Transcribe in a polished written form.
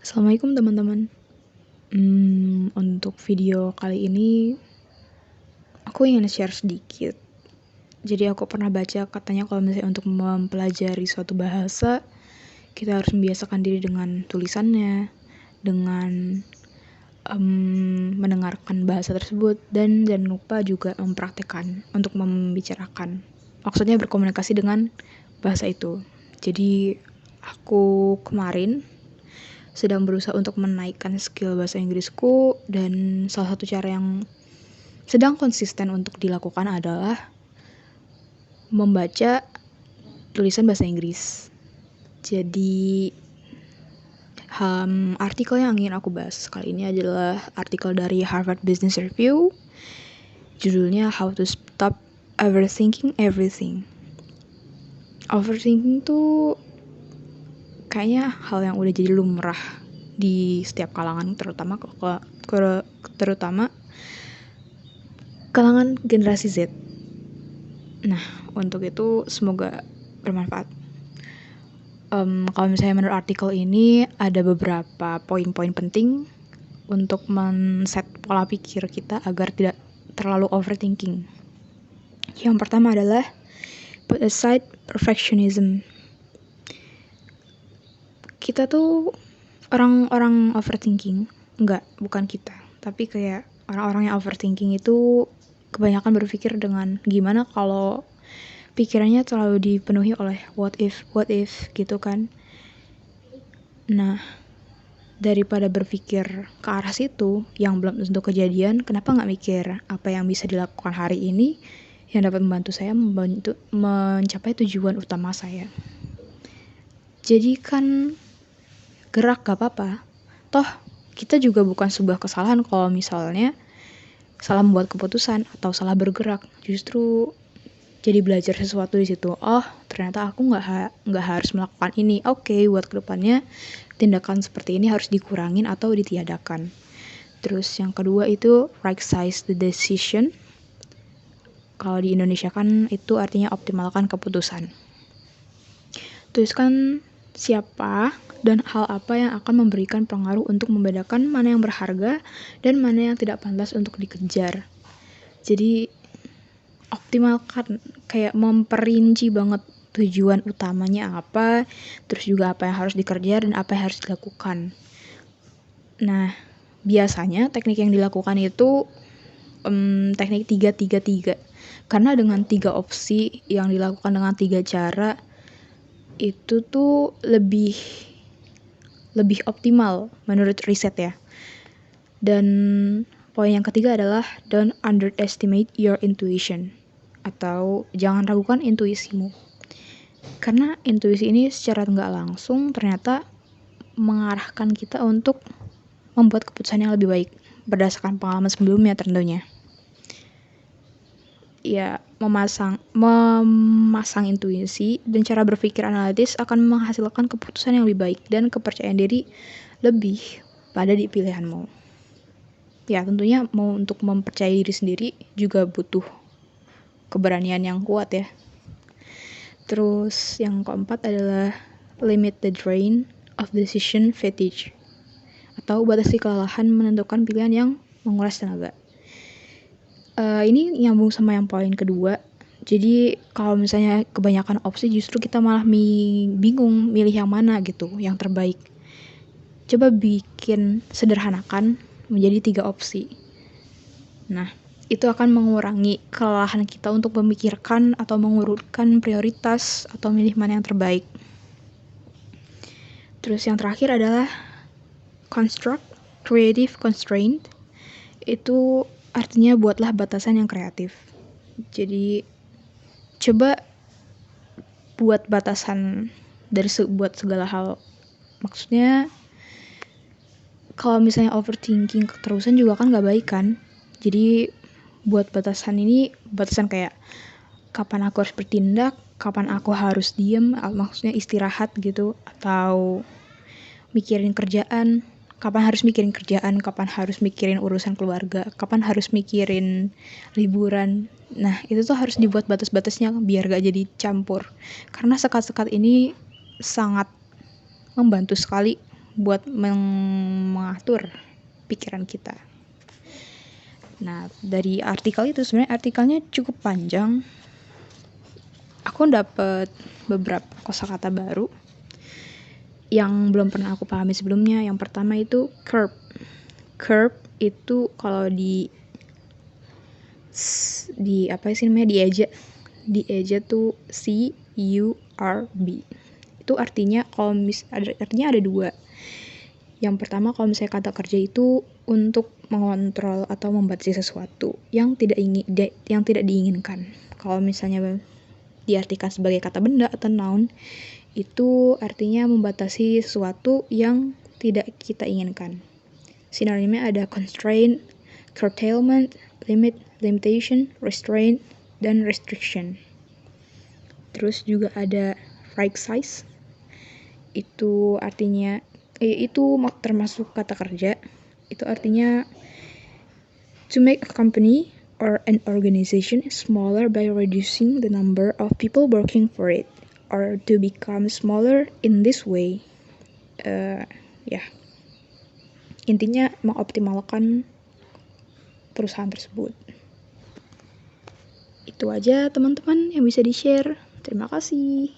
Assalamualaikum teman-teman. Untuk video kali ini aku ingin share sedikit. Jadi aku pernah baca katanya kalau misalnya untuk mempelajari suatu bahasa, kita harus membiasakan diri dengan tulisannya, dengan mendengarkan bahasa tersebut, dan jangan lupa juga mempraktekkan untuk membicarakan. Maksudnya berkomunikasi dengan bahasa itu. Jadi aku kemarin sedang berusaha untuk menaikkan skill bahasa Inggrisku, dan salah satu cara yang sedang konsisten untuk dilakukan adalah membaca tulisan bahasa Inggris. Jadi artikel yang ingin aku bahas kali ini adalah artikel dari Harvard Business Review, judulnya How to Stop Overthinking Everything. Overthinking tuh kayaknya hal yang udah jadi lumrah di setiap kalangan, terutama kalangan generasi Z. Nah, untuk itu semoga bermanfaat. Kalau misalnya menurut artikel ini ada beberapa poin-poin penting untuk men-set pola pikir kita agar tidak terlalu overthinking. Yang pertama adalah put aside perfectionism. Kita tuh orang-orang overthinking, bukan kita, tapi kayak orang-orang yang overthinking itu kebanyakan berpikir dengan gimana kalau pikirannya terlalu dipenuhi oleh what if gitu kan. Nah, daripada berpikir ke arah situ yang belum tentu kejadian, kenapa nggak mikir apa yang bisa dilakukan hari ini yang dapat membantu saya mencapai tujuan utama saya. Jadi kan gerak gak apa-apa. Toh kita juga bukan sebuah kesalahan kalau misalnya salah membuat keputusan atau salah bergerak. Justru jadi belajar sesuatu di situ. Oh, ternyata aku nggak harus melakukan ini. Oke, buat kedepannya tindakan seperti ini harus dikurangin atau ditiadakan. Terus yang kedua itu right size the decision. Kalau di Indonesia kan itu artinya optimalkan keputusan. Tuliskan siapa dan hal apa yang akan memberikan pengaruh untuk membedakan mana yang berharga dan mana yang tidak pantas untuk dikejar. Jadi optimalkan, kayak memperinci banget tujuan utamanya apa, terus juga apa yang harus dikerja dan apa yang harus dilakukan. Nah, biasanya teknik yang dilakukan itu teknik 3-3-3. Karena dengan 3 opsi yang dilakukan dengan 3 cara itu tuh lebih optimal menurut riset ya. Dan poin yang ketiga adalah don't underestimate your intuition, atau jangan ragukan intuisimu. Karena intuisi ini secara nggak langsung ternyata mengarahkan kita untuk membuat keputusan yang lebih baik berdasarkan pengalaman sebelumnya tentunya. Ya, memasang intuisi dan cara berpikir analitis akan menghasilkan keputusan yang lebih baik dan kepercayaan diri lebih pada di pilihanmu. Ya, tentunya mau untuk mempercayai diri sendiri juga butuh keberanian yang kuat ya. Terus yang keempat adalah limit the drain of decision fatigue, atau batasi kelelahan menentukan pilihan yang menguras tenaga. Ini nyambung sama yang poin kedua. Jadi kalau misalnya kebanyakan opsi, justru kita malah bingung milih yang mana gitu, yang terbaik. Coba sederhanakan menjadi 3 opsi. Nah, itu akan mengurangi kelelahan kita untuk memikirkan atau mengurutkan prioritas atau milih mana yang terbaik. Terus yang terakhir adalah construct creative constraint. Itu artinya buatlah batasan yang kreatif. Jadi coba buat batasan buat segala hal. Maksudnya kalau misalnya overthinking keterusan juga kan gak baik kan. Jadi buat batasan kayak kapan aku harus bertindak, kapan aku harus diem, maksudnya istirahat gitu, atau mikirin kerjaan, kapan harus mikirin kerjaan, kapan harus mikirin urusan keluarga, kapan harus mikirin liburan. Nah, itu tuh harus dibuat batas-batasnya biar gak jadi campur. Karena sekat-sekat ini sangat membantu sekali buat mengatur pikiran kita. Nah, dari artikel itu sebenarnya artikelnya cukup panjang. Aku dapet beberapa kosakata baru yang belum pernah aku pahami sebelumnya. Yang pertama itu curb. Curb itu kalau di apa sih namanya, dieja tuh CURB. Itu artinya artinya ada dua. Yang pertama, kalau misalnya kata kerja itu untuk mengontrol atau membatasi sesuatu yang tidak diinginkan. Kalau misalnya diartikan sebagai kata benda atau noun, itu artinya membatasi sesuatu yang tidak kita inginkan. Sinonimnya ada constraint, curtailment, limitation, restraint, dan restriction. Terus juga ada right size. Itu artinya itu termasuk kata kerja. Itu artinya to make a company or an organization smaller by reducing the number of people working for it, or to become smaller in this way. Intinya mengoptimalkan perusahaan tersebut. Itu aja teman-teman yang bisa di-share. Terima kasih.